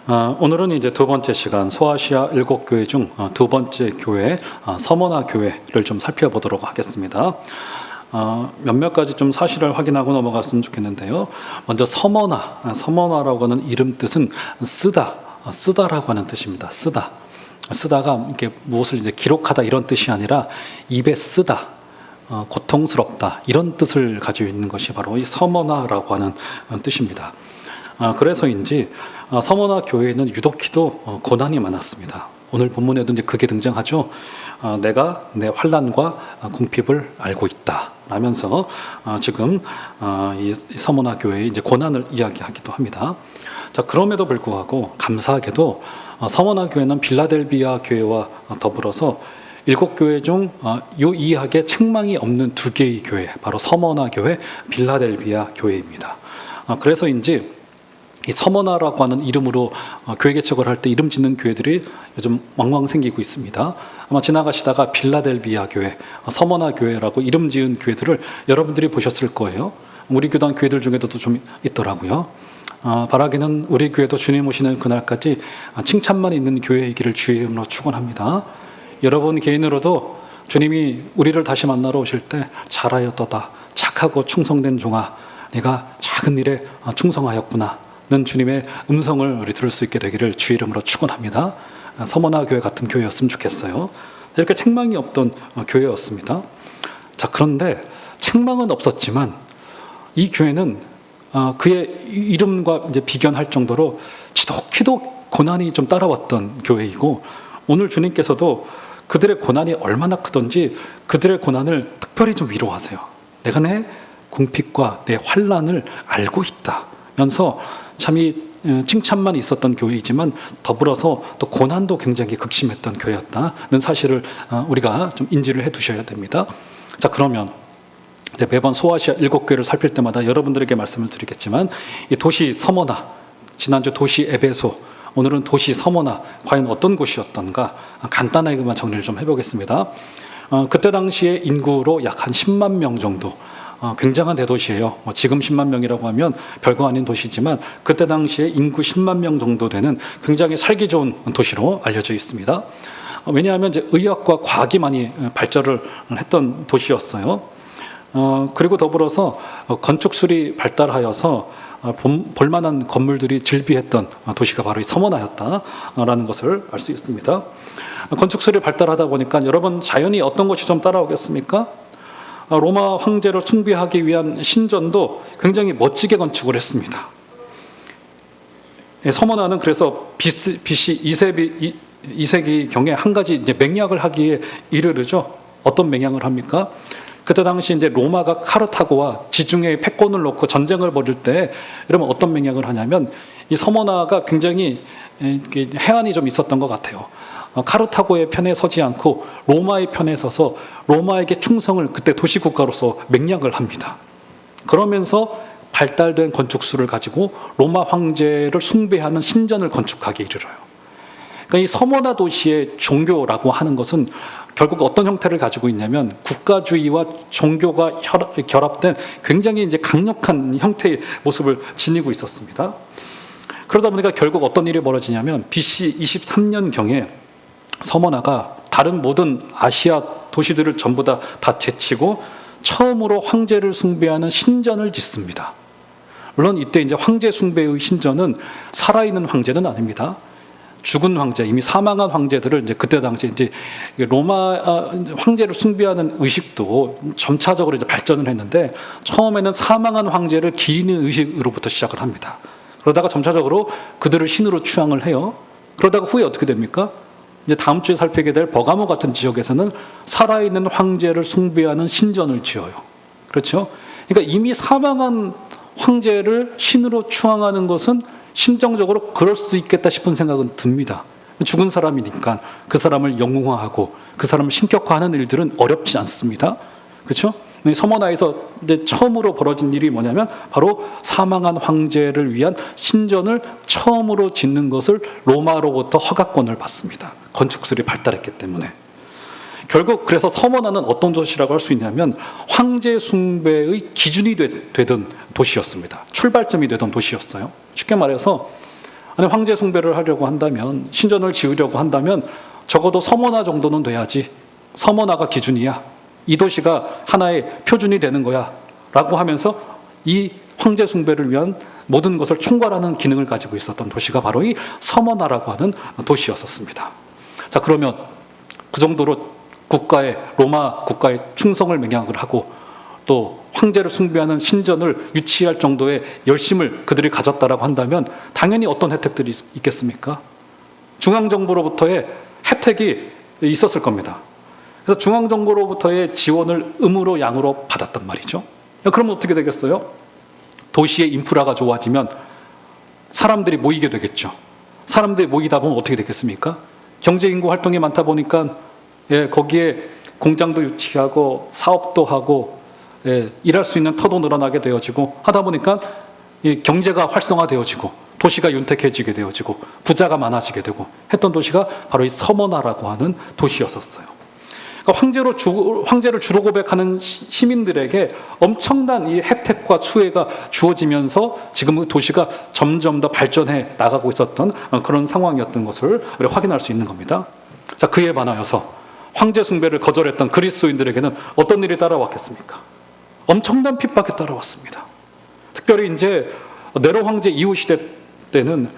오늘은 이제 두 번째 시간 소아시아 7교회 중 두 번째 교회 서머나 교회를 좀 살펴보도록 하겠습니다. 몇몇 가지 좀 사실을 확인하고 넘어갔으면 좋겠는데요. 먼저 서머나라고 하는 이름 뜻은 쓰다라고 하는 뜻입니다. 쓰다가 이렇게 무엇을 이제 기록하다 이런 뜻이 아니라 입에 쓰다, 고통스럽다 이런 뜻을 가지고 있는 것이 바로 이 서머나라고 하는 뜻입니다. 그래서인지 서머나 교회에는 유독히도 고난이 많았습니다. 오늘 본문에도 이제 그게 등장하죠. 내가 내 환난과 궁핍을 알고 있다 라면서 지금 이 서머나 교회의 이제 고난을 이야기하기도 합니다. 자, 그럼에도 불구하고 감사하게도 서머나 교회는 빌라델비아 교회와 더불어서 7교회 중 유의하게 책망이 없는 2개의 교회, 바로 서머나 교회, 빌라델비아 교회입니다. 그래서인지 이 서머나라고 하는 이름으로 교회 개척을 할 때 이름 짓는 교회들이 요즘 왕왕 생기고 있습니다. 아마 지나가시다가 빌라델비아 교회, 서머나 교회라고 이름 지은 교회들을 여러분들이 보셨을 거예요. 우리 교단 교회들 중에도 좀 있더라고요. 바라기는 우리 교회도 주님 오시는 그날까지 칭찬만 있는 교회이기를 주의 이름으로 축원합니다. 여러분 개인으로도 주님이 우리를 다시 만나러 오실 때 잘하였도다, 착하고 충성된 종아, 네가 작은 일에 충성하였구나 는 주님의 음성을 우리 들을 수 있게 되기를 주의 이름으로 축원합니다. 서머나 교회 같은 교회였으면 좋겠어요. 이렇게 책망이 없던 교회였습니다. 자, 그런데 책망은 없었지만 이 교회는 그의 이름과 이제 비견할 정도로 지독히도 고난이 좀 따라왔던 교회이고, 오늘 주님께서도 그들의 고난이 얼마나 크던지 그들의 고난을 특별히 좀 위로하세요. 내가 내 궁핍과 내 환난을 알고 있다면서 참 이 칭찬만 있었던 교회이지만 더불어서 또 고난도 굉장히 극심했던 교회였다는 사실을 우리가 좀 인지를 해 두셔야 됩니다. 자, 그러면 이제 매번 소아시아 7교회를 살필 때마다 여러분들에게 말씀을 드리겠지만 이 도시 서머나, 지난주 도시 에베소, 오늘은 도시 서머나 과연 어떤 곳이었던가 간단하게만 정리를 좀 해보겠습니다. 그때 당시에 인구로 약 한 10만 명 정도, 굉장한 대도시예요. 지금 10만 명이라고 하면 별거 아닌 도시지만 그때 당시에 인구 10만 명 정도 되는 굉장히 살기 좋은 도시로 알려져 있습니다. 왜냐하면 이제 의학과 과학이 많이 발전을 했던 도시였어요. 그리고 더불어서 건축술이 발달하여서 볼만한 건물들이 즐비했던 도시가 바로 이 서머나였다라는 것을 알 수 있습니다. 건축술이 발달하다 보니까 여러분 자연히 어떤 것이 좀 따라오겠습니까? 로마 황제를 숭배하기 위한 신전도 굉장히 멋지게 건축을 했습니다. 서머나는 그래서 BC 2세기 경에 한 가지 이제 맹약을 하기에 이르르죠. 어떤 맹약을 합니까? 그때 당시 이제 로마가 카르타고와 지중해에 패권을 놓고 전쟁을 벌일 때 이러면 어떤 맹약을 하냐면 이 서머나가 굉장히 해안이 좀 있었던 것 같아요. 카르타고의 편에 서지 않고 로마의 편에 서서 로마에게 충성을 그때 도시국가로서 맹약을 합니다. 그러면서 발달된 건축술을 가지고 로마 황제를 숭배하는 신전을 건축하게 이르러요. 그러니까 이 서머나 도시의 종교라고 하는 것은 결국 어떤 형태를 가지고 있냐면 국가주의와 종교가 결합된 굉장히 이제 강력한 형태의 모습을 지니고 있었습니다. 그러다 보니까 결국 어떤 일이 벌어지냐면 BC 23년경에 서머나가 다른 모든 아시아 도시들을 전부 다 제치고 처음으로 황제를 숭배하는 신전을 짓습니다. 물론 이때 이제 황제 숭배의 신전은 살아있는 황제는 아닙니다. 죽은 황제, 이미 사망한 황제들을 이제 그때 당시 이제 로마 황제를 숭배하는 의식도 점차적으로 이제 발전을 했는데 처음에는 사망한 황제를 기리는 의식으로부터 시작을 합니다. 그러다가 점차적으로 그들을 신으로 추앙을 해요. 그러다가 후에 어떻게 됩니까? 이제 다음 주에 살피게 될 버가모 같은 지역에서는 살아있는 황제를 숭배하는 신전을 지어요. 그렇죠? 그러니까 이미 사망한 황제를 신으로 추앙하는 것은 심정적으로 그럴 수 있겠다 싶은 생각은 듭니다. 죽은 사람이니까 그 사람을 영웅화하고 그 사람을 신격화하는 일들은 어렵지 않습니다. 그렇죠? 서머나에서 이제 처음으로 벌어진 일이 뭐냐면 바로 사망한 황제를 위한 신전을 처음으로 짓는 것을 로마로부터 허가권을 받습니다. 건축술이 발달했기 때문에. 결국 그래서 서머나는 어떤 도시라고 할 수 있냐면 황제 숭배의 기준이 되던 도시였습니다. 출발점이 되던 도시였어요. 쉽게 말해서 아니 황제 숭배를 하려고 한다면, 신전을 지으려고 한다면 적어도 서머나 정도는 돼야지. 서머나가 기준이야. 이 도시가 하나의 표준이 되는 거야 라고 하면서 이 황제 숭배를 위한 모든 것을 총괄하는 기능을 가지고 있었던 도시가 바로 이 서머나라고 하는 도시였었습니다. 자, 그러면 그 정도로 로마 국가에 충성을 맹약을 하고 또 황제를 숭배하는 신전을 유치할 정도의 열심을 그들이 가졌다라고 한다면 당연히 어떤 혜택들이 있겠습니까? 중앙정부로부터의 혜택이 있었을 겁니다. 그래서 중앙정부로부터의 지원을 음으로 양으로 받았단 말이죠. 그러면 어떻게 되겠어요? 도시의 인프라가 좋아지면 사람들이 모이게 되겠죠. 사람들이 모이다 보면 어떻게 되겠습니까? 경제인구 활동이 많다 보니까 거기에 공장도 유치하고 사업도 하고 일할 수 있는 터도 늘어나게 되어지고 하다 보니까 경제가 활성화되어지고 도시가 윤택해지게 되어지고 부자가 많아지게 되고 했던 도시가 바로 이 서머나라고 하는 도시였었어요. 그러니까 황제를 주로 고백하는 시민들에게 엄청난 이 혜택과 수혜가 주어지면서 지금 그 도시가 점점 더 발전해 나가고 있었던 그런 상황이었던 것을 우리가 확인할 수 있는 겁니다. 자, 그에 반하여서 황제 숭배를 거절했던 그리스도인들에게는 어떤 일이 따라왔겠습니까? 엄청난 핍박이 따라왔습니다. 특별히 이제 네로 황제 이후 시대 때는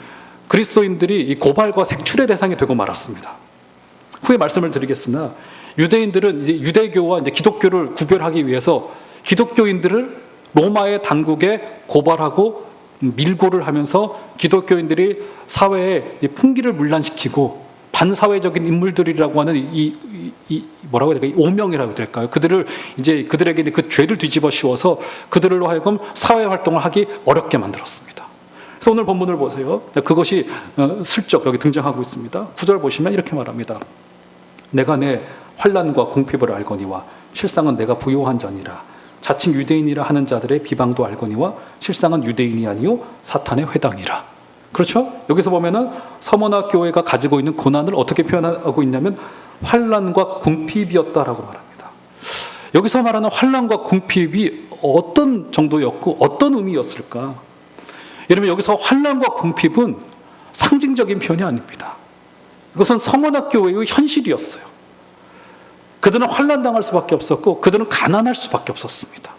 그리스도인들이 이 고발과 색출의 대상이 되고 말았습니다. 후에 말씀을 드리겠으나 유대인들은 이제 유대교와 이제 기독교를 구별하기 위해서 기독교인들을 로마의 당국에 고발하고 밀고를 하면서 기독교인들이 사회에 풍기를 문란시키고 반사회적인 인물들이라고 하는 뭐라고 해야 될까? 이 오명이라고 해야 될까요? 그들에게 그 죄를 뒤집어 씌워서 그들로 하여금 사회 활동을 하기 어렵게 만들었습니다. 그래서 오늘 본문을 보세요. 그것이 슬쩍 여기 등장하고 있습니다. 9절 보시면 이렇게 말합니다. 내가 내 환난과 궁핍을 알거니와 실상은 내가 부요한 자니라. 자칭 유대인이라 하는 자들의 비방도 알거니와 실상은 유대인이 아니요 사탄의 회당이라. 그렇죠? 여기서 보면은 서머나 교회가 가지고 있는 고난을 어떻게 표현하고 있냐면 환난과 궁핍이었다라고 말합니다. 여기서 말하는 환난과 궁핍이 어떤 정도였고 어떤 의미였을까? 여러분, 여기서 환난과 궁핍은 상징적인 표현이 아닙니다. 이것은 서머나 교회의 현실이었어요. 그들은 환난당할 수밖에 없었고 그들은 가난할 수밖에 없었습니다.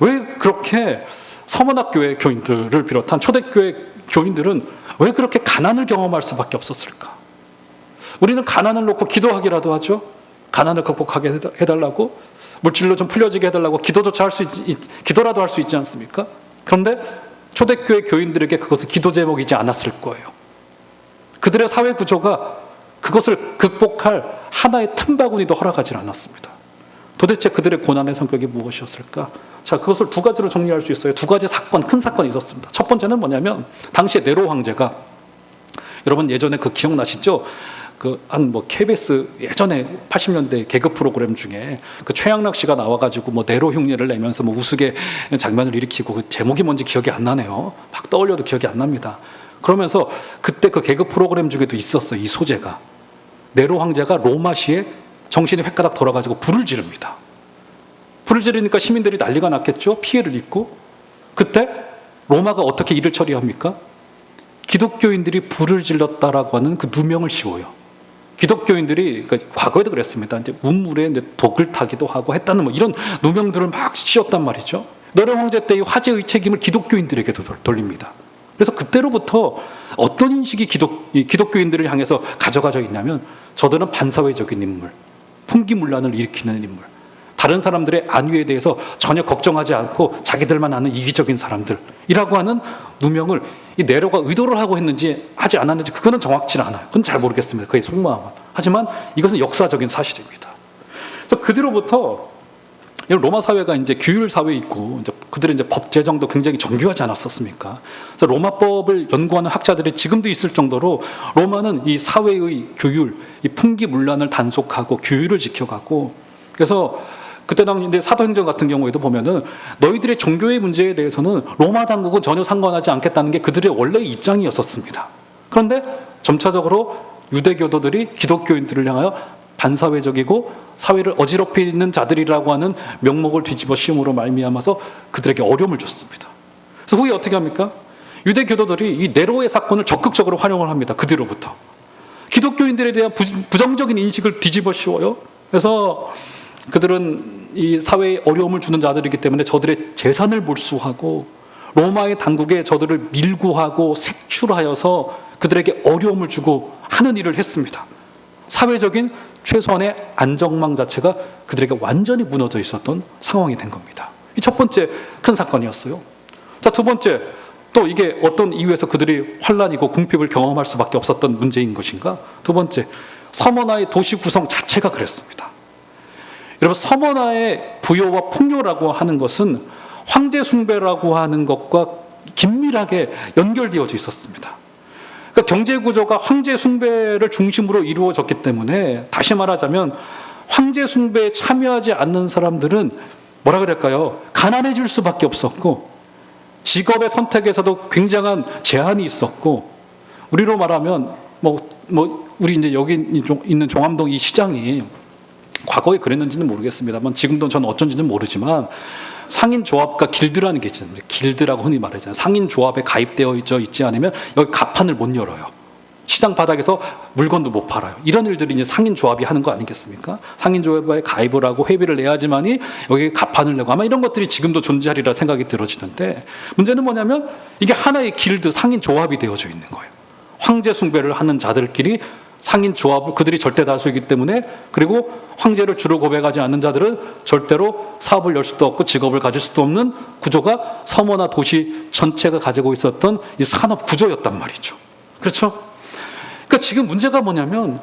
왜 그렇게 서머나 교회 교인들을 비롯한 초대교회 교인들은 왜 그렇게 가난을 경험할 수밖에 없었을까? 우리는 가난을 놓고 기도하기라도 하죠. 가난을 극복하게 해달라고, 물질로 좀 풀려지게 해달라고 기도라도 할 수 있지 않습니까? 그런데 초대교회 교인들에게 그것은 기도 제목이지 않았을 거예요. 그들의 사회 구조가 그것을 극복할 하나의 틈바구니도 허락하지 않았습니다. 도대체 그들의 고난의 성격이 무엇이었을까? 자, 그것을 두 가지로 정리할 수 있어요. 두 가지 큰 사건이 있었습니다. 첫 번째는 뭐냐면 당시에 네로 황제가, 여러분 예전에 그 기억나시죠? KBS 예전에 80년대 개그 프로그램 중에 그 최양락 씨가 나와가지고 네로 흉내를 내면서 우스개 장면을 일으키고, 그 제목이 뭔지 기억이 안 나네요. 막 떠올려도 기억이 안 납니다. 그러면서 그때 그 개그 프로그램 중에도 있었어요. 이 소재가. 네로 황제가 로마시에 정신이 획가닥 돌아가지고 불을 지릅니다. 불을 지르니까 시민들이 난리가 났겠죠. 피해를 입고. 그때 로마가 어떻게 일을 처리합니까? 기독교인들이 불을 질렀다라고 하는 그 누명을 씌워요. 기독교인들이, 그러니까 과거에도 그랬습니다. 이제 운물에 독을 타기도 하고 했다는 이런 누명들을 막 씌웠단 말이죠. 네로 황제 때의 화재의 책임을 기독교인들에게 돌립니다. 그래서 그때로부터 어떤 인식이 기독교인들을 향해서 가져가져 있냐면, 저들은 반사회적인 인물, 풍기문란을 일으키는 인물, 다른 사람들의 안위에 대해서 전혀 걱정하지 않고 자기들만 아는 이기적인 사람들이라고 하는 누명을 이 네로가 의도를 하고 했는지 하지 않았는지 그거는 정확치 않아요. 그건 잘 모르겠습니다. 그의 속마음은. 하지만 이것은 역사적인 사실입니다. 그래서 그 뒤로부터 로마 사회가 이제 규율 사회에 있고, 이제 그들의 이제 법 제정도 굉장히 정교하지 않았었습니까? 그래서 로마법을 연구하는 학자들이 지금도 있을 정도로 로마는 이 사회의 규율, 이 풍기문란을 단속하고 규율을 지켜가고, 그래서 그때 당시 사도행전 같은 경우에도 보면은 너희들의 종교의 문제에 대해서는 로마 당국은 전혀 상관하지 않겠다는 게 그들의 원래의 입장이었었습니다. 그런데 점차적으로 유대교도들이 기독교인들을 향하여 반사회적이고 사회를 어지럽히는 자들이라고 하는 명목을 뒤집어 씌움으로 말미암아서 그들에게 어려움을 줬습니다. 그래서 후에 어떻게 합니까? 유대 교도들이 이 네로의 사건을 적극적으로 활용을 합니다. 그 뒤로부터. 기독교인들에 대한 부정적인 인식을 뒤집어 씌워요. 그래서 그들은 이 사회에 어려움을 주는 자들이기 때문에 저들의 재산을 몰수하고 로마의 당국에 저들을 밀고하고 색출하여서 그들에게 어려움을 주고 하는 일을 했습니다. 사회적인 최소한의 안정망 자체가 그들에게 완전히 무너져 있었던 상황이 된 겁니다. 이 첫 번째 큰 사건이었어요. 자, 두 번째, 또 이게 어떤 이유에서 그들이 환란이고 궁핍을 경험할 수밖에 없었던 문제인 것인가? 두 번째, 서머나의 도시 구성 자체가 그랬습니다. 여러분, 서머나의 부요와 풍요라고 하는 것은 황제 숭배라고 하는 것과 긴밀하게 연결되어져 있었습니다. 그러니까 경제 구조가 황제 숭배를 중심으로 이루어졌기 때문에, 다시 말하자면 황제 숭배에 참여하지 않는 사람들은 뭐라 그럴까요? 가난해질 수밖에 없었고, 직업의 선택에서도 굉장한 제한이 있었고, 우리로 말하면 우리 이제 여기 있는 종암동 이 시장이 과거에 그랬는지는 모르겠습니다만, 지금도 저는 어쩐지는 모르지만 상인조합과 길드라는 게 있잖아요. 길드라고 흔히 말하잖아요. 상인조합에 가입되어 있지 않으면 여기 가판을 못 열어요. 시장 바닥에서 물건도 못 팔아요. 이런 일들이 이제 상인조합이 하는 거 아니겠습니까? 상인조합에 가입을 하고 회비를 내야지만이 여기 가판을 내고, 아마 이런 것들이 지금도 존재하리라 생각이 들어지는데, 문제는 뭐냐면 이게 하나의 길드, 상인조합이 되어져 있는 거예요. 황제 숭배를 하는 자들끼리 상인조합을, 그들이 절대 다수이기 때문에, 그리고 황제를 주로 고백하지 않는 자들은 절대로 사업을 열 수도 없고 직업을 가질 수도 없는 구조가 서머나 도시 전체가 가지고 있었던 이 산업 구조였단 말이죠. 그렇죠? 그러니까 지금 문제가 뭐냐면,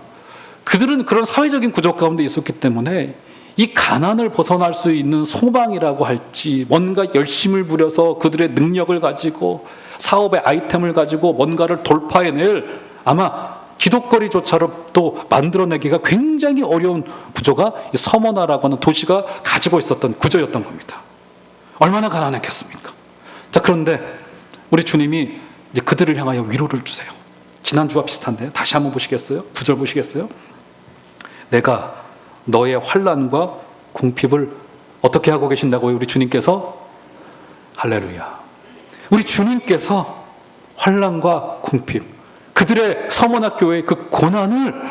그들은 그런 사회적인 구조 가운데 있었기 때문에 이 가난을 벗어날 수 있는 소망이라고 할지, 뭔가 열심을 부려서 그들의 능력을 가지고 사업의 아이템을 가지고 뭔가를 돌파해낼, 아마 기독거리조차로 또 만들어내기가 굉장히 어려운 구조가 이 서머나라고 하는 도시가 가지고 있었던 구조였던 겁니다. 얼마나 가난했겠습니까? 자, 그런데 우리 주님이 이제 그들을 향하여 위로를 주세요. 지난주와 비슷한데 다시 한번 보시겠어요? 9절 보시겠어요? 내가 너의 환난과 궁핍을 어떻게 하고 계신다고요? 우리 주님께서? 할렐루야. 우리 주님께서 환난과 궁핍, 그들의 서머나 교회의 그 고난을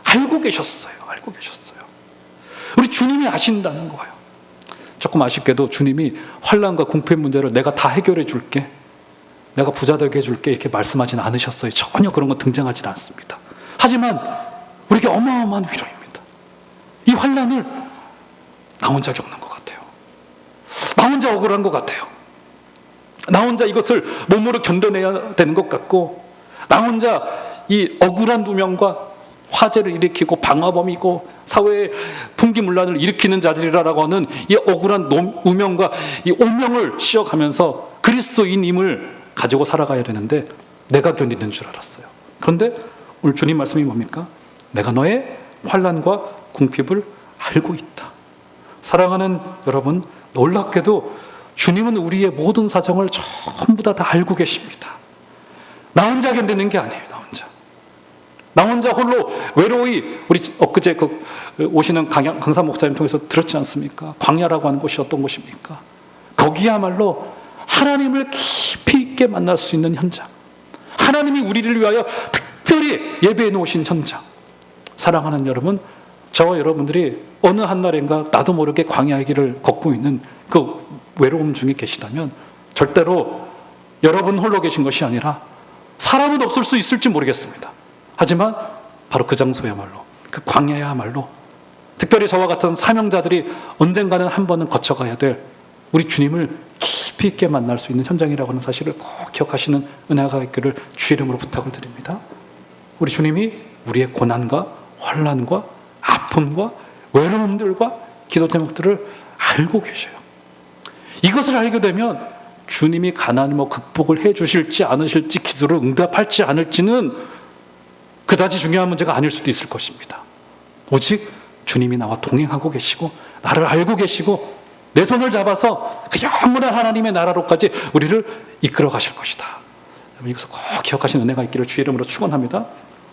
알고 계셨어요. 알고 계셨어요. 우리 주님이 아신다는 거예요. 조금 아쉽게도 주님이 환난과 궁핍 문제를 내가 다 해결해 줄게, 내가 부자 되게 해줄게, 이렇게 말씀하지는 않으셨어요. 전혀 그런 거 등장하지는 않습니다. 하지만 우리에게 어마어마한 위로입니다. 이 환난을 나 혼자 겪는 것 같아요. 나 혼자 억울한 것 같아요. 나 혼자 이것을 몸으로 견뎌내야 되는 것 같고, 나 혼자 이 억울한 누명과 화재를 일으키고 방화범이고 사회의 풍기문란을 일으키는 자들이라고 하는 이 억울한 누명과 이 오명을 씌어가면서 그리스도인임을 가지고 살아가야 되는데 내가 견디는 줄 알았어요. 그런데 오늘 주님 말씀이 뭡니까? 내가 너의 환난과 궁핍을 알고 있다. 사랑하는 여러분, 놀랍게도 주님은 우리의 모든 사정을 전부 다 알고 계십니다. 나 혼자 견디는 게 아니에요. 나 혼자 홀로 외로이, 우리 엊그제 오시는 강사 목사님 통해서 들었지 않습니까? 광야라고 하는 곳이 어떤 곳입니까? 거기야말로 하나님을 깊이 있게 만날 수 있는 현장, 하나님이 우리를 위하여 특별히 예배해 놓으신 현장. 사랑하는 여러분, 저와 여러분들이 어느 한날인가 나도 모르게 광야의 길을 걷고 있는 그 외로움 중에 계시다면 절대로 여러분 홀로 계신 것이 아니라, 사람은 없을 수 있을지 모르겠습니다. 하지만 바로 그 장소야말로, 그 광야야말로 특별히 저와 같은 사명자들이 언젠가는 한 번은 거쳐가야 될 우리 주님을 깊이 있게 만날 수 있는 현장이라고 하는 사실을 꼭 기억하시는 은혜가 있기를 주 이름으로 부탁을 드립니다. 우리 주님이 우리의 고난과 환난과 아픔과 외로움들과 기도 제목들을 알고 계셔요. 이것을 알게 되면 주님이 가난을 극복을 해주실지 않으실지, 기도를 응답할지 않을지는 그다지 중요한 문제가 아닐 수도 있을 것입니다. 오직 주님이 나와 동행하고 계시고 나를 알고 계시고 내 손을 잡아서 그 영원한 하나님의 나라로까지 우리를 이끌어 가실 것이다. 이것을 꼭 기억하시는 은혜가 있기를 주 이름으로 축원합니다.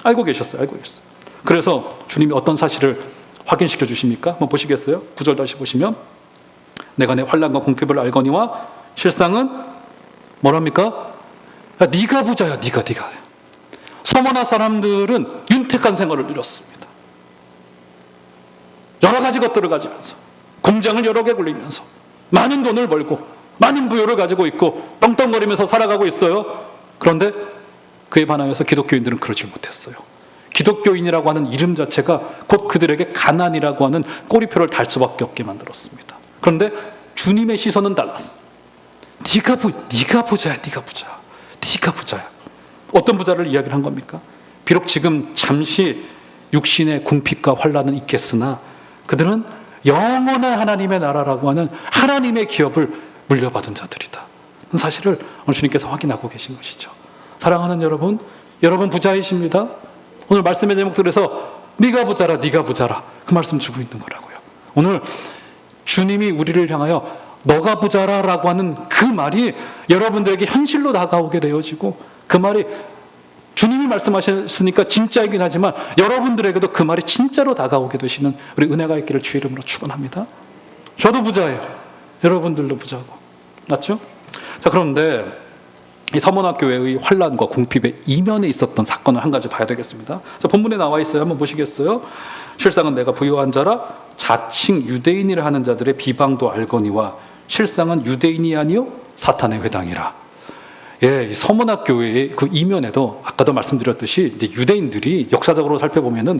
알고 계셨어요. 알고 계셨어요. 그래서 주님이 어떤 사실을 확인시켜 주십니까? 한번 보시겠어요? 9절 다시 보시면, 내가 내 환난과 궁핍을 알거니와 실상은 뭐랍니까? 야, 네가 부자야, 네가. 서머나 사람들은 윤택한 생활을 누렸습니다. 여러 가지 것들을 가지면서 공장을 여러 개 굴리면서 많은 돈을 벌고 많은 부여를 가지고 있고 떵떵거리면서 살아가고 있어요. 그런데 그에 반하여서 기독교인들은 그러지 못했어요. 기독교인이라고 하는 이름 자체가 곧 그들에게 가난이라고 하는 꼬리표를 달 수밖에 없게 만들었습니다. 그런데 주님의 시선은 달랐어요. 네가 부자야. 어떤 부자를 이야기를 한 겁니까? 비록 지금 잠시 육신의 궁핍과 환난은 있겠으나 그들은 영원한 하나님의 나라라고 하는 하나님의 기업을 물려받은 자들이다. 사실을 오늘 주님께서 확인하고 계신 것이죠. 사랑하는 여러분 부자이십니다. 오늘 말씀의 제목들에서 네가 부자라 그 말씀 주고 있는 거라고요. 오늘 주님이 우리를 향하여 너가 부자라라고 하는 그 말이 여러분들에게 현실로 다가오게 되어지고 그 말이 주님이 말씀하셨으니까 진짜이긴 하지만 여러분들에게도 그 말이 진짜로 다가오게 되시는 우리 은혜가 있기를 주의 이름으로 축원합니다. 저도 부자예요. 여러분들도 부자고. 맞죠? 자, 그런데 이 서문학교회의 환란과 궁핍의 이면에 있었던 사건을 한 가지 봐야 되겠습니다. 자, 본문에 나와 있어요. 한번 보시겠어요? 실상은 내가 부유한 자라 자칭 유대인이라 하는 자들의 비방도 알거니와 실상은 유대인이 아니요 사탄의 회당이라. 예, 이 서문학교회의 그 이면에도 아까도 말씀드렸듯이 이제 유대인들이 역사적으로 살펴보면은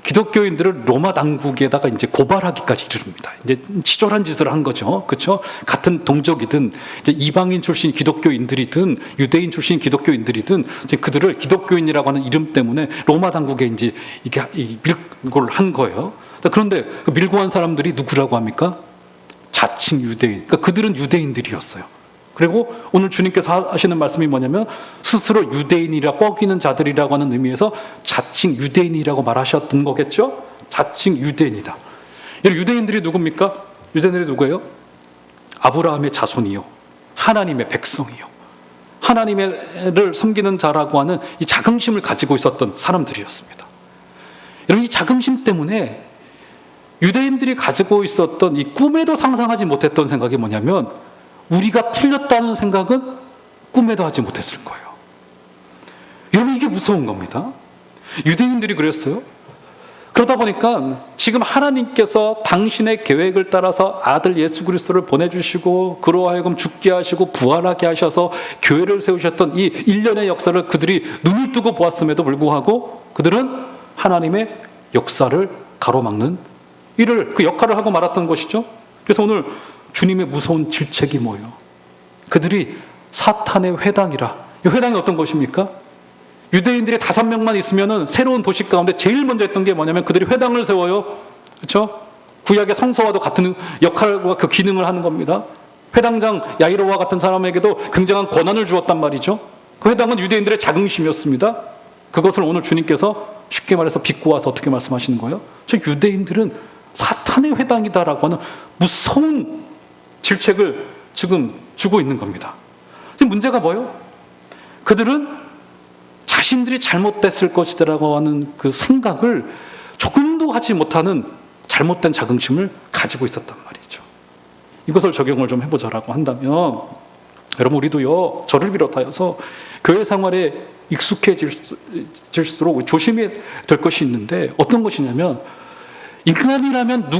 기독교인들을 로마 당국에다가 이제 고발하기까지 이릅니다. 이제 치졸한 짓을 한 거죠. 그렇죠? 같은 동족이든 이제 이방인 출신 기독교인들이든 유대인 출신 기독교인들이든 이제 그들을 기독교인이라고 하는 이름 때문에 로마 당국에 이제 이게 밀고를 한 거예요. 그런데 그 밀고 한 사람들이 누구라고 합니까? 자칭 유대인. 그러니까 그들은 유대인들이었어요. 그리고 오늘 주님께서 하시는 말씀이 뭐냐면 스스로 유대인이라 뻐기는 자들이라고 하는 의미에서 자칭 유대인이라고 말하셨던 거겠죠? 자칭 유대인이다. 이 유대인들이 누굽니까? 유대인들이 누구예요? 아브라함의 자손이요. 하나님의 백성이요. 하나님을 섬기는 자라고 하는 이 자긍심을 가지고 있었던 사람들이었습니다. 여러분, 이 자긍심 때문에 유대인들이 가지고 있었던 이 꿈에도 상상하지 못했던 생각이 뭐냐면 우리가 틀렸다는 생각은 꿈에도 하지 못했을 거예요. 여러분, 이게 무서운 겁니다. 유대인들이 그랬어요. 그러다 보니까 지금 하나님께서 당신의 계획을 따라서 아들 예수 그리스도를 보내주시고 그로 하여금 죽게 하시고 부활하게 하셔서 교회를 세우셨던 이 일련의 역사를 그들이 눈을 뜨고 보았음에도 불구하고 그들은 하나님의 역사를 가로막는 일을 그 역할을 하고 말았던 것이죠. 그래서 오늘 주님의 무서운 질책이 뭐예요? 그들이 사탄의 회당이라. 이 회당이 어떤 것입니까? 유대인들이 5명만 있으면은 새로운 도시 가운데 제일 먼저 했던 게 뭐냐면 그들이 회당을 세워요. 그렇죠? 구약의 성서와도 같은 역할과 그 기능을 하는 겁니다. 회당장 야이로와 같은 사람에게도 굉장한 권한을 주었단 말이죠. 그 회당은 유대인들의 자긍심이었습니다. 그것을 오늘 주님께서 쉽게 말해서 비꼬아서 어떻게 말씀하시는 거예요? 저 유대인들은 사탄의 회당이다라고 하는 무서운 질책을 지금 주고 있는 겁니다. 지금 문제가 뭐예요? 그들은 자신들이 잘못됐을 것이라고 하는 그 생각을 조금도 하지 못하는 잘못된 자긍심을 가지고 있었단 말이죠. 이것을 적용을 좀 해보자라고 한다면 여러분, 우리도요, 저를 비롯하여서 교회 생활에 익숙해질수록 조심해야 될 것이 있는데 어떤 것이냐면 인간이라면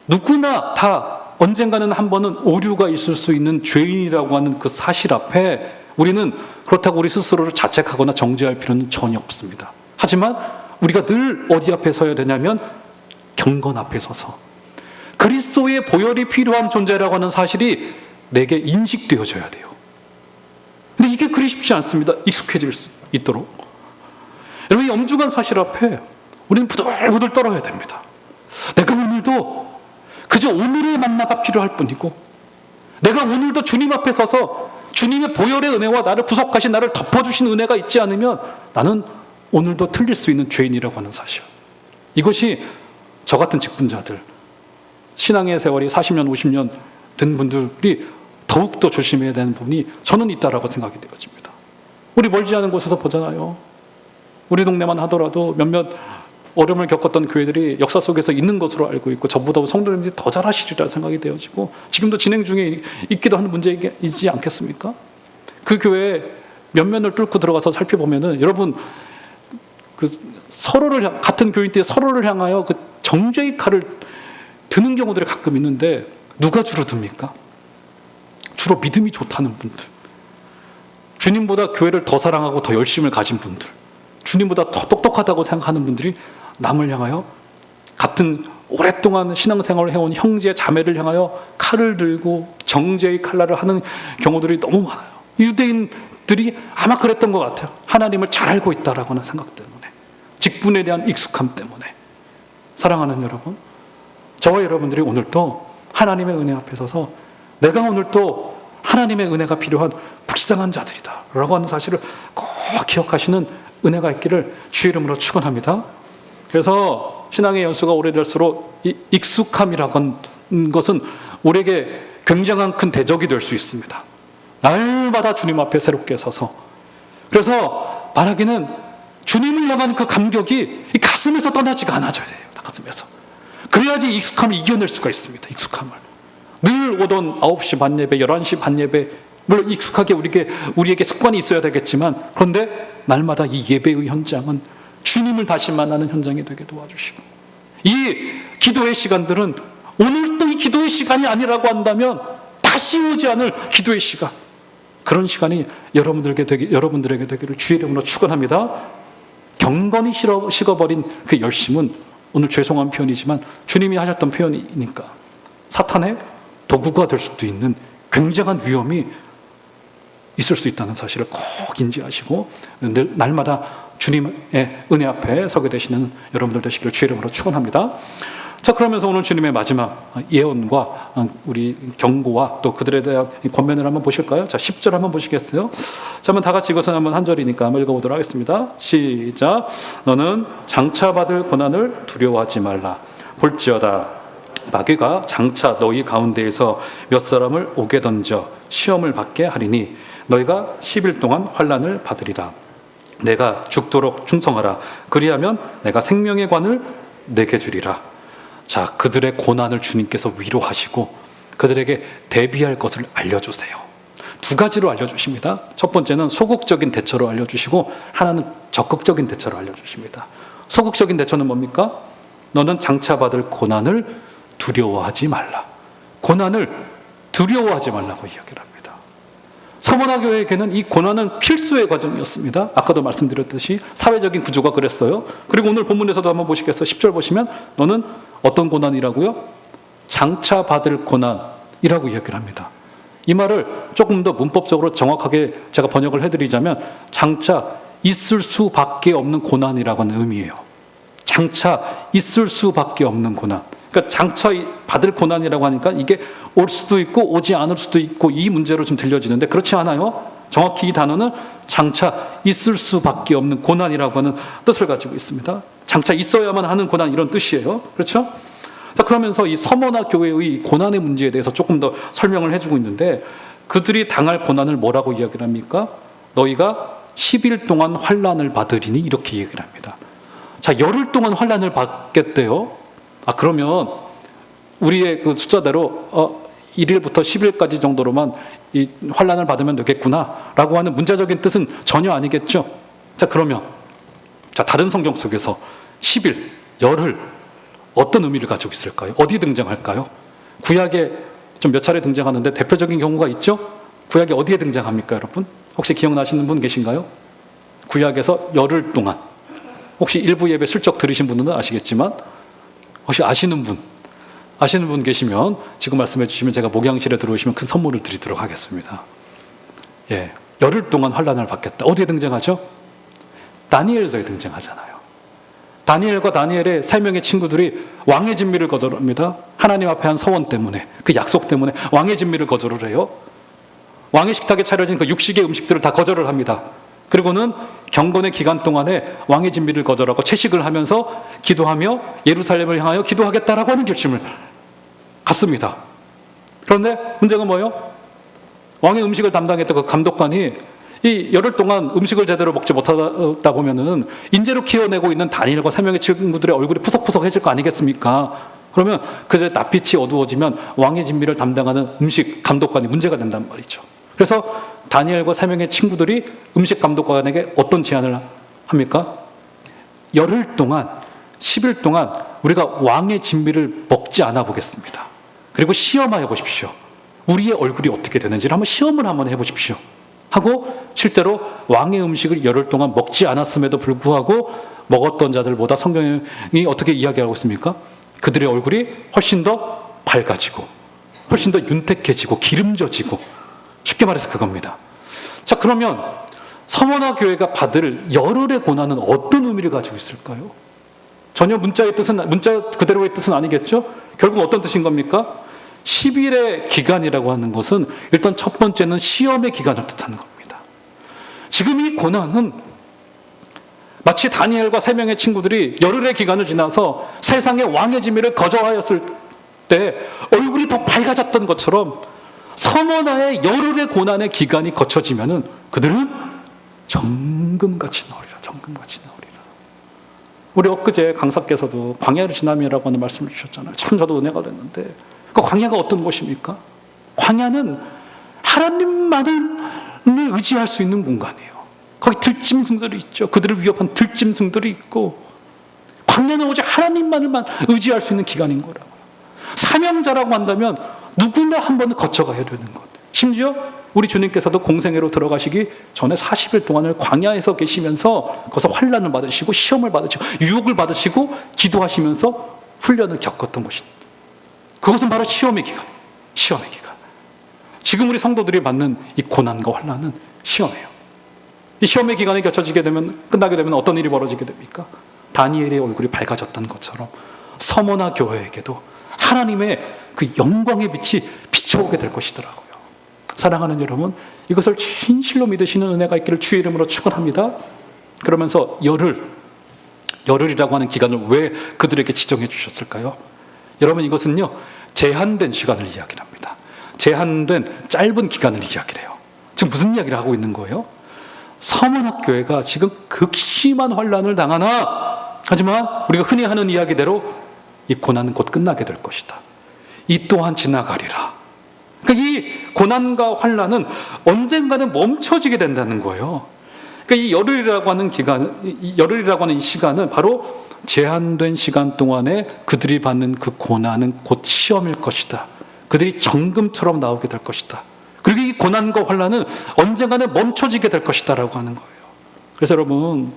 누구나 다 언젠가는 한 번은 오류가 있을 수 있는 죄인이라고 하는 그 사실 앞에 우리는 그렇다고 우리 스스로를 자책하거나 정죄할 필요는 전혀 없습니다. 하지만 우리가 늘 어디 앞에 서야 되냐면 경건 앞에 서서 그리스도의 보혈이 필요한 존재라고 하는 사실이 내게 인식되어져야 돼요. 근데 이게 그리 쉽지 않습니다. 익숙해질 수 있도록. 여러분, 이 엄중한 사실 앞에 우리는 부들부들 떨어야 됩니다. 내가 오늘도 그저 오늘의 만나가 필요할 뿐이고 내가 오늘도 주님 앞에 서서 주님의 보혈의 은혜와 나를 구속하신 나를 덮어주신 은혜가 있지 않으면 나는 오늘도 틀릴 수 있는 죄인이라고 하는 사실. 이것이 저 같은 직분자들, 신앙의 세월이 40년, 50년 된 분들이 더욱더 조심해야 되는 부분이 저는 있다라고 생각이 되어집니다. 우리 멀지 않은 곳에서 보잖아요. 우리 동네만 하더라도 몇몇 어려움을 겪었던 교회들이 역사 속에서 있는 것으로 알고 있고 저보다 성도님들이 더 잘하시리라 생각이 되어지고 지금도 진행 중에 있기도 하는 문제이지 않겠습니까? 그 교회에 면면을 뚫고 들어가서 살펴보면은 여러분 그 같은 교인들이 서로를 향하여 그 정죄의 칼을 드는 경우들이 가끔 있는데 누가 주로 듭니까? 주로 믿음이 좋다는 분들, 주님보다 교회를 더 사랑하고 더 열심을 가진 분들, 주님보다 더 똑똑하다고 생각하는 분들이 남을 향하여 같은 오랫동안 신앙생활을 해온 형제 자매를 향하여 칼을 들고 정죄의 칼날을 하는 경우들이 너무 많아요. 유대인들이 아마 그랬던 것 같아요. 하나님을 잘 알고 있다라고 하는 생각 때문에, 직분에 대한 익숙함 때문에. 사랑하는 여러분, 저와 여러분들이 오늘 또 하나님의 은혜 앞에 서서 내가 오늘 또 하나님의 은혜가 필요한 불쌍한 자들이다 라고 하는 사실을 꼭 기억하시는 은혜가 있기를 주의 이름으로 축원합니다. 그래서 신앙의 연수가 오래될수록 이 익숙함이라고 하는 것은 우리에게 굉장한 큰 대적이 될 수 있습니다. 날마다 주님 앞에 새롭게 서서, 그래서 말하기는 주님을 향한 그 감격이 이 가슴에서 떠나지가 않아져야 돼요. 가슴에서. 그래야지 익숙함을 이겨낼 수가 있습니다. 익숙함을. 늘 오던 9시 반 예배, 11시 반 예배, 물론 익숙하게 우리에게 습관이 있어야 되겠지만, 그런데 날마다 이 예배의 현장은 주님을 다시 만나는 현장이 되게 도와주시고, 이 기도의 시간들은 오늘 또 이 기도의 시간이 아니라고 한다면 다시 오지 않을 기도의 시간, 그런 시간이 여러분들에게 되기를 주의 이름으로 축원합니다. 경건히 식어버린 그 열심은, 오늘 죄송한 표현이지만 주님이 하셨던 표현이니까 사탄의 도구가 될 수도 있는 굉장한 위험이 있을 수 있다는 사실을 꼭 인지하시고 날마다 주님의 은혜 앞에 서게 되시는 여러분들 되시기를 주의 이름으로 축원합니다. 자, 그러면서 오늘 주님의 마지막 예언과 우리 경고와 또 그들에 대한 권면을 한번 보실까요? 자, 10절 한번 보시겠어요? 자, 한번 다 같이 이것은 한번 한 절이니까 한번 읽어보도록 하겠습니다. 시작. 너는 장차받을 고난을 두려워하지 말라. 볼지어다 마귀가 장차 너희 가운데에서 몇 사람을 옥에 던져 시험을 받게 하리니 너희가 10일 동안 환난을 받으리라. 내가 죽도록 충성하라. 그리하면 내가 생명의 관을 내게 주리라. 자, 그들의 고난을 주님께서 위로하시고 그들에게 대비할 것을 알려주세요. 두 가지로 알려주십니다. 첫 번째는 소극적인 대처로 알려주시고, 하나는 적극적인 대처로 알려주십니다. 소극적인 대처는 뭡니까? 너는 장차 받을 고난을 두려워하지 말라. 고난을 두려워하지 말라고 이야기를 합니다. 서머나 교회에게는 이 고난은 필수의 과정이었습니다. 아까도 말씀드렸듯이 사회적인 구조가 그랬어요. 그리고 오늘 본문에서도 한번 보시겠어요? 10절 보시면 너는 어떤 고난이라고요? 장차 받을 고난이라고 이야기를 합니다. 이 말을 조금 더 문법적으로 정확하게 제가 번역을 해드리자면 장차 있을 수밖에 없는 고난이라고 하는 의미예요. 장차 있을 수밖에 없는 고난. 그러니까 장차 받을 고난이라고 하니까 이게 올 수도 있고 오지 않을 수도 있고 이 문제로 좀 들려지는데 그렇지 않아요. 정확히 이 단어는 장차 있을 수밖에 없는 고난이라고 하는 뜻을 가지고 있습니다. 장차 있어야만 하는 고난, 이런 뜻이에요. 그렇죠? 자, 그러면서 이 서머나 교회의 고난의 문제에 대해서 조금 더 설명을 해주고 있는데, 그들이 당할 고난을 뭐라고 이야기를 합니까? 너희가 10일 동안 환난을 받으리니, 이렇게 얘기를 합니다. 자, 열흘 동안 환난을 받겠대요. 아, 그러면 우리의 그 숫자대로 1일부터 10일까지 정도로만 이 환난을 받으면 되겠구나 라고 하는 문자적인 뜻은 전혀 아니겠죠. 자, 그러면 다른 성경 속에서 10일, 열흘 어떤 의미를 가지고 있을까요? 어디 등장할까요? 구약에 좀 몇 차례 등장하는데 대표적인 경우가 있죠? 구약에 어디에 등장합니까, 여러분? 혹시 기억나시는 분 계신가요? 구약에서 열흘 동안. 혹시 일부 예배 슬쩍 들으신 분은 아시겠지만, 혹시 아시는 분 계시면 지금 말씀해 주시면 제가 목양실에 들어오시면 큰 선물을 드리도록 하겠습니다. 예, 열흘 동안 환난을 받겠다. 어디에 등장하죠? 다니엘서에 등장하잖아요. 다니엘과 다니엘의 세 명의 친구들이 왕의 진미를 거절합니다. 하나님 앞에 한 서원 때문에, 그 약속 때문에 왕의 진미를 거절을 해요. 왕의 식탁에 차려진 그 육식의 음식들을 다 거절을 합니다. 그리고는 경건의 기간 동안에 왕의 진미를 거절하고 채식을 하면서 기도하며 예루살렘을 향하여 기도하겠다라고 하는 결심을 갖습니다. 그런데 문제가 뭐예요? 왕의 음식을 담당했던 그 감독관이 이 열흘 동안 음식을 제대로 먹지 못하다 보면은 인재로 키워내고 있는 다니엘과 세 명의 친구들의 얼굴이 푸석푸석해질 거 아니겠습니까? 그러면 그들의 낯빛이 어두워지면 왕의 진미를 담당하는 음식 감독관이 문제가 된단 말이죠. 그래서 다니엘과 3명의 친구들이 음식 감독관에게 어떤 제안을 합니까? 열흘 동안 10일 동안 우리가 왕의 진미를 먹지 않아 보겠습니다. 그리고 시험하여 보십시오. 우리의 얼굴이 어떻게 되는지를 한번 해보십시오. 하고 실제로 왕의 음식을 열흘 동안 먹지 않았음에도 불구하고 먹었던 자들보다 성경이 어떻게 이야기하고 있습니까? 그들의 얼굴이 훨씬 더 밝아지고 훨씬 더 윤택해지고 기름져지고, 쉽게 말해서 그겁니다. 자, 그러면 서머나 교회가 받을 열흘의 고난은 어떤 의미를 가지고 있을까요? 전혀 문자 그대로의 뜻은 아니겠죠? 결국 어떤 뜻인 겁니까? 10일의 기간이라고 하는 것은 일단 첫 번째는 시험의 기간을 뜻하는 겁니다. 지금 이 고난은 마치 다니엘과 3명의 친구들이 열흘의 기간을 지나서 세상의 왕의 진미를 거저하였을 때 얼굴이 더 밝아졌던 것처럼 서머나의 열흘의 고난의 기간이 거쳐지면은 그들은 정금같이 나오리라. 정금같이 나오리라. 우리 엊그제 강사께서도 광야를 지남이라고 하는 말씀을 주셨잖아요. 참 저도 은혜가 됐는데, 그 광야가 어떤 곳입니까? 광야는 하나님만을 의지할 수 있는 공간이에요. 거기 들짐승들이 있죠. 그들을 위협한 들짐승들이 있고, 광야는 오직 하나님만을만 의지할 수 있는 기간인 거라고요. 사명자라고 한다면 누구나 한 번은 거쳐가야 되는 것. 심지어 우리 주님께서도 공생애로 들어가시기 전에 40일 동안을 광야에서 계시면서 거기서 환난을 받으시고 시험을 받으시고 유혹을 받으시고 기도하시면서 훈련을 겪었던 것입니다. 그것은 바로 시험의 기간. 시험의 기간. 지금 우리 성도들이 받는 이 고난과 환난은 시험이에요. 이 시험의 기간이 끝나게 되면 어떤 일이 벌어지게 됩니까? 다니엘의 얼굴이 밝아졌던 것처럼 서머나 교회에게도 하나님의 그 영광의 빛이 비춰오게 될 것이더라고요. 사랑하는 여러분, 이것을 진실로 믿으시는 은혜가 있기를 주의 이름으로 축원합니다. 그러면서 열흘이라고 하는 기간을 왜 그들에게 지정해 주셨을까요? 여러분, 이것은요, 제한된 시간을 이야기합니다. 제한된 짧은 기간을 이야기를 해요. 지금 무슨 이야기를 하고 있는 거예요? 서머나 교회가 지금 극심한 환난을 당하나, 하지만 우리가 흔히 하는 이야기대로 이 고난은 곧 끝나게 될 것이다. 이 또한 지나가리라. 그러니까 이 고난과 환난은 언젠가는 멈춰지게 된다는 거예요. 그러니까 이 열흘이라고 하는 이 시간은 바로 제한된 시간 동안에 그들이 받는 그 고난은 곧 시험일 것이다. 그들이 정금처럼 나오게 될 것이다. 그리고 이 고난과 환난은 언젠가는 멈춰지게 될 것이다라고 하는 거예요. 그래서 여러분,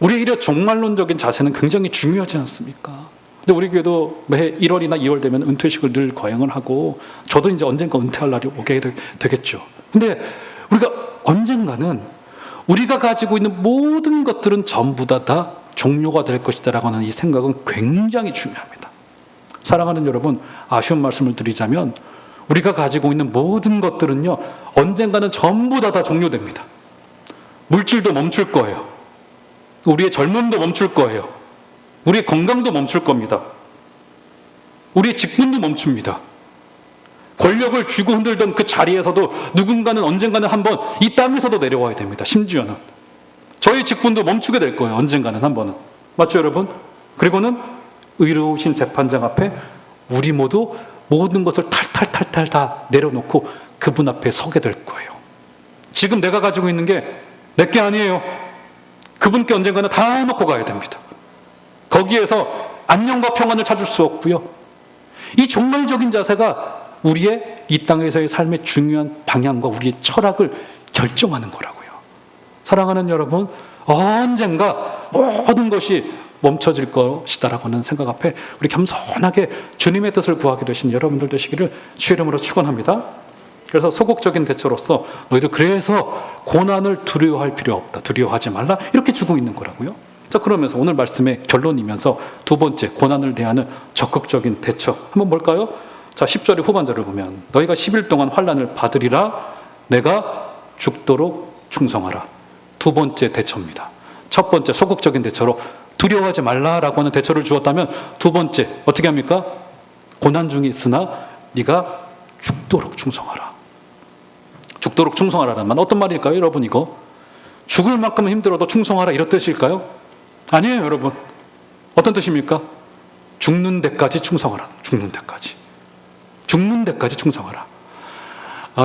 우리의 이런 종말론적인 자세는 굉장히 중요하지 않습니까? 근데 우리 교회도 매해 1월이나 2월 되면 은퇴식을 늘 거행을 하고, 저도 이제 언젠가 은퇴할 날이 오게 되겠죠. 근데 우리가 언젠가는 우리가 가지고 있는 모든 것들은 전부 다 종료가 될 것이다라고 하는 이 생각은 굉장히 중요합니다. 사랑하는 여러분, 아쉬운 말씀을 드리자면 우리가 가지고 있는 모든 것들은요, 언젠가는 전부 다 종료됩니다. 물질도 멈출 거예요. 우리의 젊음도 멈출 거예요. 우리의 건강도 멈출 겁니다. 우리의 직분도 멈춥니다. 권력을 쥐고 흔들던 그 자리에서도 누군가는 언젠가는 한번 이 땅에서도 내려와야 됩니다. 심지어는 저희 직분도 멈추게 될 거예요. 언젠가는 한 번은. 맞죠, 여러분? 그리고는 의로우신 재판장 앞에 우리 모두 모든 것을 탈탈 다 내려놓고 그분 앞에 서게 될 거예요. 지금 내가 가지고 있는 게 내게 아니에요. 그분께 언젠가는 다 놓고 가야 됩니다. 거기에서 안녕과 평안을 찾을 수 없고요. 이 종말적인 자세가 우리의 이 땅에서의 삶의 중요한 방향과 우리의 철학을 결정하는 거라고요. 사랑하는 여러분, 언젠가 모든 것이 멈춰질 것이다라고 하는 생각 앞에 우리 겸손하게 주님의 뜻을 구하게 되신 여러분들 되시기를 주의 이름으로 축원합니다. 그래서 소극적인 대처로서 너희도 그래서 고난을 두려워할 필요 없다, 두려워하지 말라, 이렇게 주고 있는 거라고요. 자, 그러면서 오늘 말씀의 결론이면서 두 번째, 고난을 대하는 적극적인 대처 한번 볼까요? 자, 10절의 후반절을 보면 너희가 10일 동안 환난을 받으리라, 내가 죽도록 충성하라. 두 번째 대처입니다. 첫 번째 소극적인 대처로 두려워하지 말라라고 하는 대처를 주었다면, 두 번째 어떻게 합니까? 고난 중에 있으나 네가 죽도록 충성하라. 죽도록 충성하라는 말 어떤 말일까요, 여러분? 이거 죽을 만큼 힘들어도 충성하라, 이런 뜻일까요? 아니에요, 여러분. 어떤 뜻입니까? 죽는 데까지 충성하라. 죽는 데까지 충성하라.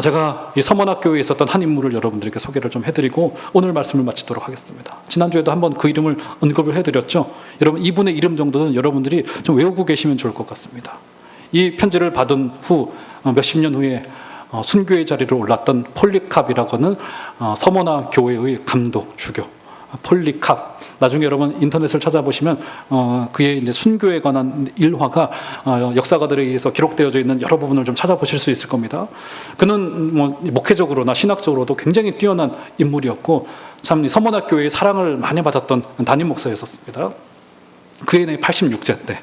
제가 이 서문학교에 있었던 한 인물을 여러분들에게 소개를 좀 해드리고 오늘 말씀을 마치도록 하겠습니다. 지난주에도 한번 그 이름을 언급을 해드렸죠. 여러분 이분의 이름 정도는 여러분들이 좀 외우고 계시면 좋을 것 같습니다. 이 편지를 받은 후 몇십 년 후에 순교의 자리로 올랐던 폴리캅이라고 하는 서머나 교회의 감독, 주교 폴리캅. 나중에 여러분 인터넷을 찾아보시면 그의 이제 순교에 관한 일화가 역사가들에 의해서 기록되어져 있는 여러 부분을 좀 찾아보실 수 있을 겁니다. 그는 뭐 목회적으로나 신학적으로도 굉장히 뛰어난 인물이었고 참 서머나 교회의 사랑을 많이 받았던 담임 목사였었습니다. 그의 나이 86세 때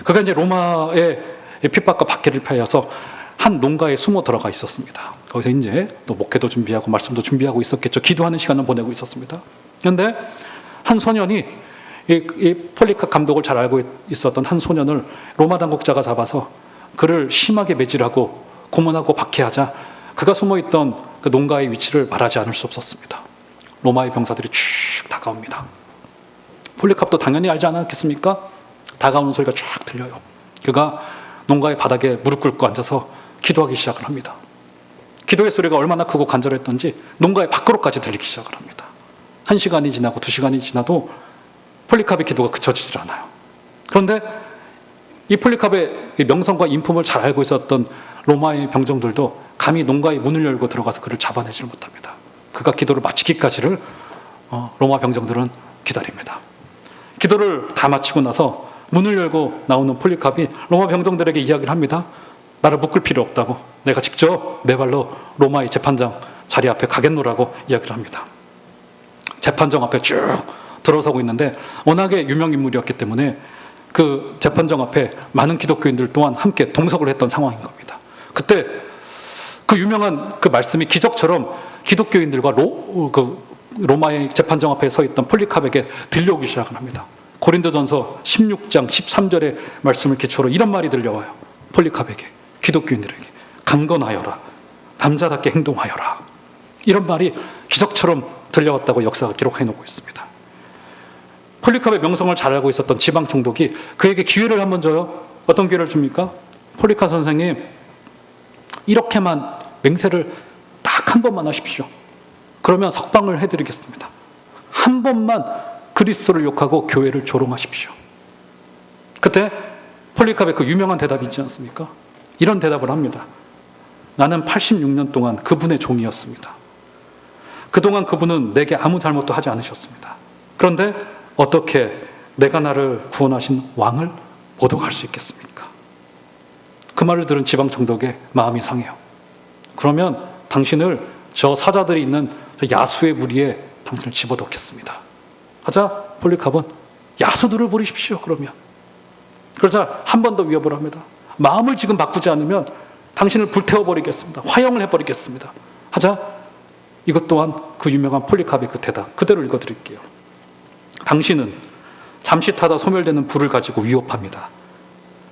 그가 이제 로마의 핍박과 박해를 피하여서 한 농가에 숨어 들어가 있었습니다. 거기서 이제 또 목회도 준비하고 말씀도 준비하고 있었겠죠. 기도하는 시간을 보내고 있었습니다. 그런데 한 소년이 이 폴리캅 감독을 잘 알고 있었던 한 소년을 로마 당국자가 잡아서 그를 심하게 매질하고 고문하고 박해하자 그가 숨어있던 그 농가의 위치를 말하지 않을 수 없었습니다. 로마의 병사들이 쭉 다가옵니다. 폴리캅도 당연히 알지 않았겠습니까? 다가오는 소리가 쫙 들려요. 그가 농가의 바닥에 무릎 꿇고 앉아서 기도하기 시작을 합니다. 기도의 소리가 얼마나 크고 간절했던지 농가의 밖으로까지 들리기 시작을 합니다. 1시간이 지나고 2시간이 지나도 폴리캅의 기도가 그쳐지질 않아요. 그런데 이 폴리캅의 명성과 인품을 잘 알고 있었던 로마의 병정들도 감히 농가의 문을 열고 들어가서 그를 잡아내질 못합니다. 그가 기도를 마치기까지를 로마 병정들은 기다립니다. 기도를 다 마치고 나서 문을 열고 나오는 폴리캅이 로마 병정들에게 이야기를 합니다. 나를 묶을 필요 없다고. 내가 직접 내 발로 로마의 재판장 자리 앞에 가겠노라고 이야기를 합니다. 재판정 앞에 쭉 들어서고 있는데 워낙에 유명 인물이었기 때문에 그 재판정 앞에 많은 기독교인들 또한 함께 동석을 했던 상황인 겁니다. 그때 그 유명한 그 말씀이 기적처럼 기독교인들과 로마의 재판정 앞에 서 있던 폴리캅에게 들려오기 시작을 합니다. 고린도전서 16장 13절의 말씀을 기초로 이런 말이 들려와요. 폴리캅에게, 기독교인들에게 강건하여라, 남자답게 행동하여라. 이런 말이 기적처럼 들려왔다고 역사가 기록해 놓고 있습니다. 폴리캅의 명성을 잘 알고 있었던 지방 총독이 그에게 기회를 한번 줘요. 어떤 기회를 줍니까? 폴리캅 선생님, 이렇게만 맹세를 딱 한 번만 하십시오. 그러면 석방을 해드리겠습니다. 한 번만 그리스도를 욕하고 교회를 조롱하십시오. 그때 폴리캅의 그 유명한 대답이 있지 않습니까? 이런 대답을 합니다. 나는 86년 동안 그분의 종이었습니다. 그동안 그분은 내게 아무 잘못도 하지 않으셨습니다. 그런데 어떻게 내가 나를 구원하신 왕을 모독할 수 있겠습니까? 그 말을 들은 지방 총독의 마음이 상해요. 그러면 당신을 저 사자들이 있는 저 야수의 무리에 당신을 집어넣겠습니다. 하자 폴리캅은 야수들을 버리십시오. 그러면 그러자 한 번 더 위협을 합니다. 마음을 지금 바꾸지 않으면 당신을 불태워버리겠습니다. 화형을 해버리겠습니다. 하자 이것 또한 그 유명한 폴리캅의 그 대답 그대로 읽어드릴게요. 당신은 잠시 타다 소멸되는 불을 가지고 위협합니다.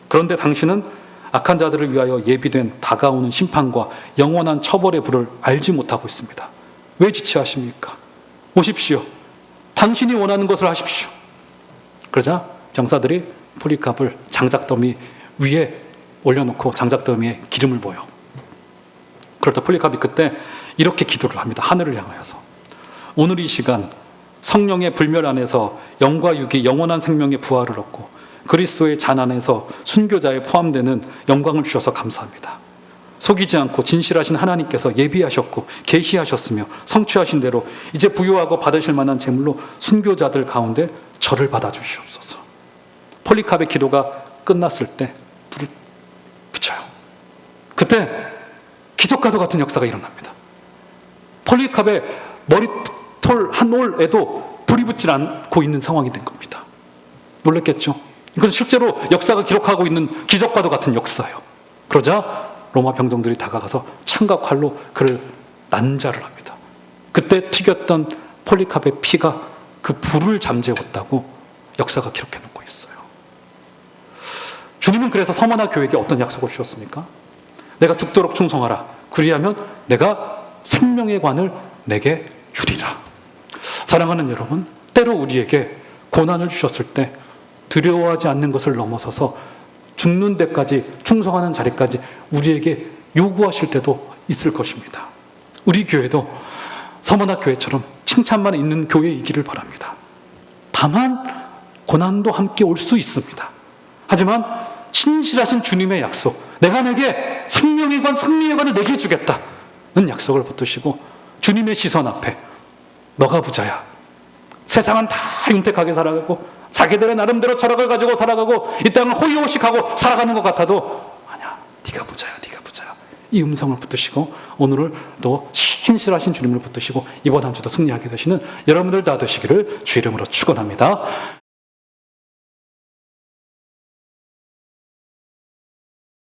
그런데 당신은 악한 자들을 위하여 예비된 다가오는 심판과 영원한 처벌의 불을 알지 못하고 있습니다. 왜 지체하십니까? 오십시오. 당신이 원하는 것을 하십시오. 그러자 병사들이 폴리캅을 장작더미 위에 올려놓고 장작더미에 기름을 부어요. 그러다 폴리캅이 그때 이렇게 기도를 합니다. 하늘을 향하여서. 오늘 이 시간 성령의 불멸 안에서 영과 육이 영원한 생명의 부활을 얻고 그리스도의 잔 안에서 순교자에 포함되는 영광을 주셔서 감사합니다. 속이지 않고 진실하신 하나님께서 예비하셨고 계시하셨으며 성취하신 대로 이제 부요하고 받으실 만한 제물로 순교자들 가운데 저를 받아주시옵소서. 폴리캅의 기도가 끝났을 때 불을 붙여요. 그때 기적과도 같은 역사가 일어납니다. 폴리캅의 머리털 한 올에도 불이 붙지 않고 있는 상황이 된 겁니다. 놀랐겠죠? 이건 실제로 역사가 기록하고 있는 기적과도 같은 역사예요. 그러자 로마 병정들이 다가가서 창과 칼로 그를 난자를 합니다. 그때 튀겼던 폴리캅의 피가 그 불을 잠재웠다고 역사가 기록해 놓고 있어요. 주님은 그래서 서머나 교회에게 어떤 약속을 주셨습니까? 내가 죽도록 충성하라. 그리하면 내가 생명의 관을 내게 주리라. 사랑하는 여러분, 때로 우리에게 고난을 주셨을 때 두려워하지 않는 것을 넘어서서 죽는 데까지 충성하는 자리까지 우리에게 요구하실 때도 있을 것입니다. 우리 교회도 서머나 교회처럼 칭찬만 있는 교회이기를 바랍니다. 다만 고난도 함께 올 수 있습니다. 하지만 신실하신 주님의 약속, 내가 내게 생명의 관, 승리의 관을 내게 주겠다는 약속을 붙드시고 주님의 시선 앞에 너가 부자야, 세상은 다 윤택하게 살아가고 자기들의 나름대로 철학을 가지고 살아가고 이 땅을 호의호식하고 살아가는 것 같아도 아니야, 네가 부자야, 네가 부자야, 이 음성을 붙드시고 오늘을 또 신실하신 주님을 붙드시고 이번 한 주도 승리하게 되시는 여러분들 다 되시기를 주 이름으로 축원합니다.